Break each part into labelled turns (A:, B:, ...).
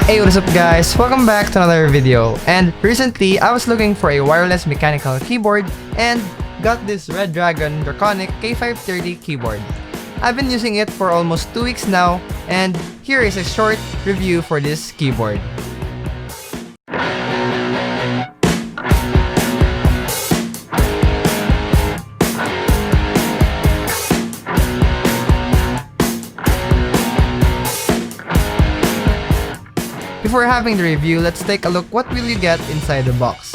A: Hey, what is up guys? Welcome back to another video. And recently, I was looking for a wireless mechanical keyboard and got this Redragon Draconic K530 keyboard. I've been using it for almost 2 weeks now, and here is a short review for this keyboard. Before having the review, let's take a look what will you get inside the box.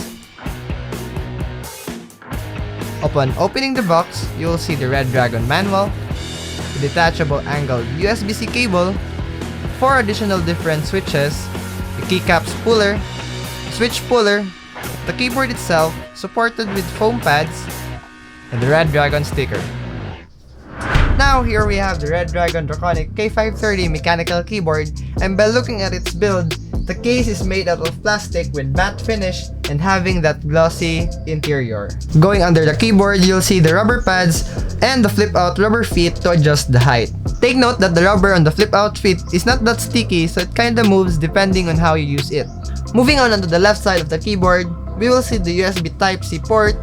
A: Upon opening the box, you'll see the Redragon manual, the detachable angled USB-C cable, 4 additional different switches, the keycaps puller, the switch puller, the keyboard itself supported with foam pads, and the Redragon sticker. Now here we have the Redragon Draconic K530 mechanical keyboard, and by looking at its build, the case is made out of plastic with matte finish and having that glossy interior. Going under the keyboard, you'll see the rubber pads and the flip-out rubber feet to adjust the height. Take note that the rubber on the flip-out feet is not that sticky, so it kinda moves depending on how you use it. Moving on onto the left side of the keyboard, we will see the USB Type-C port,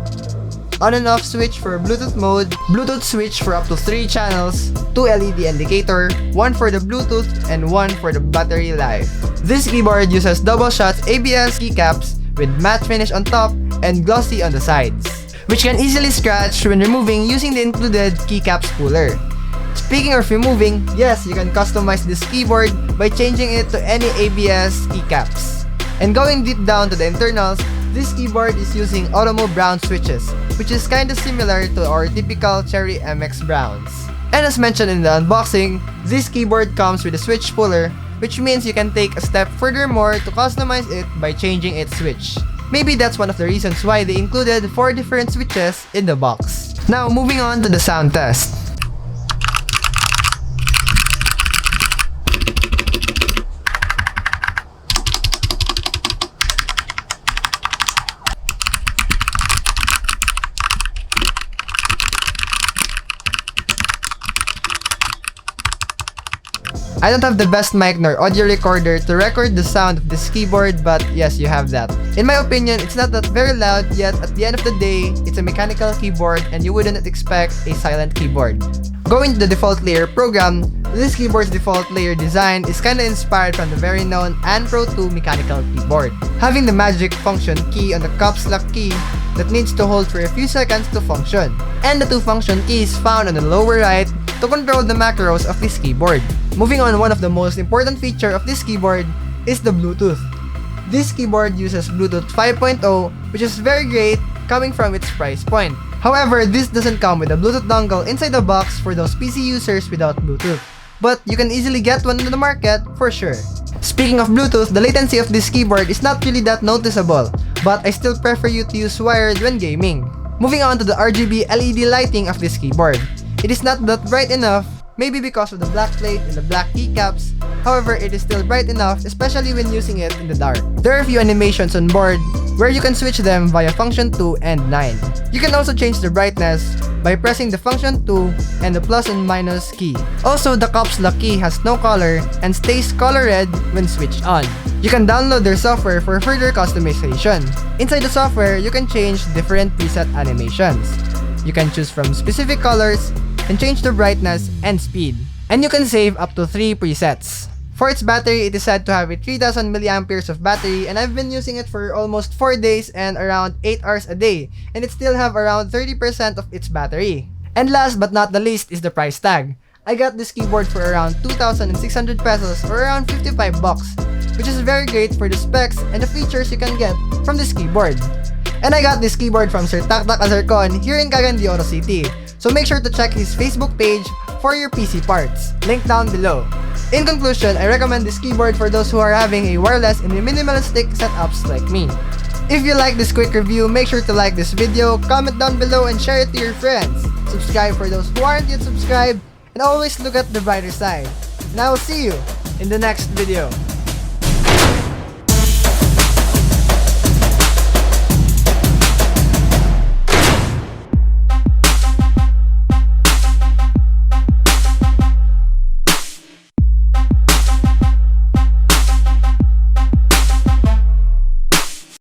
A: on and off switch for Bluetooth mode, Bluetooth switch for up to 3 channels, 2 LED indicator, 1 for the Bluetooth, and 1 for the battery life. This keyboard uses double shots ABS keycaps with matte finish on top and glossy on the sides, which can easily scratch when removing using the included keycaps puller. Speaking of removing, yes, you can customize this keyboard by changing it to any ABS keycaps. And going deep down to the internals, this keyboard is using Automo brown switches, which is kinda similar to our typical Cherry MX browns. And as mentioned in the unboxing, this keyboard comes with a switch puller, which means you can take a step furthermore to customize it by changing its switch. Maybe that's one of the reasons why they included 4 different switches in the box. Now moving on to the sound test. I don't have the best mic nor audio recorder to record the sound of this keyboard, but yes, you have that. In my opinion, it's not that very loud, yet at the end of the day, it's a mechanical keyboard and you wouldn't expect a silent keyboard. Going to the default layer program, this keyboard's default layer design is kinda inspired from the very known AN Pro 2 mechanical keyboard, having the magic function key on the caps lock key that needs to hold for a few seconds to function, and the 2 function keys found on the lower right to control the macros of this keyboard. Moving on, one of the most important feature of this keyboard is the Bluetooth. This keyboard uses Bluetooth 5.0, which is very great coming from its price point. However, this doesn't come with a Bluetooth dongle inside the box for those PC users without Bluetooth, but you can easily get one in the market for sure. Speaking of Bluetooth, the latency of this keyboard is not really that noticeable, but I still prefer you to use wired when gaming. Moving on to the RGB LED lighting of this keyboard. It is not that bright enough, maybe because of the black plate and the black keycaps. However, it is still bright enough, especially when using it in the dark. There are a few animations on board where you can switch them via function 2 and 9. You can also change the brightness by pressing the function 2 and the plus and minus key. Also, the caps lock key has no color and stays color red when switched on. You can download their software for further customization. Inside the software, you can change different preset animations. You can choose from specific colors and change the brightness and speed. And you can save up to 3 presets. For its battery, it is said to have a 3000 mAh of battery, and I've been using it for almost 4 days and around 8 hours a day, and it still have around 30% of its battery. And last but not the least is the price tag. I got this keyboard for around 2,600 pesos or around 55 bucks, which is very great for the specs and the features you can get from this keyboard. And I got this keyboard from Sir Taktak Azarcon here in Cagayan de Oro City. So make sure to check his Facebook page for your PC parts, link down below. In conclusion, I recommend this keyboard for those who are having a wireless and a minimalistic setups like me. If you like this quick review, make sure to like this video, comment down below, and share it to your friends. Subscribe for those who aren't yet subscribed, and always look at the brighter side. And I will see you in the next video.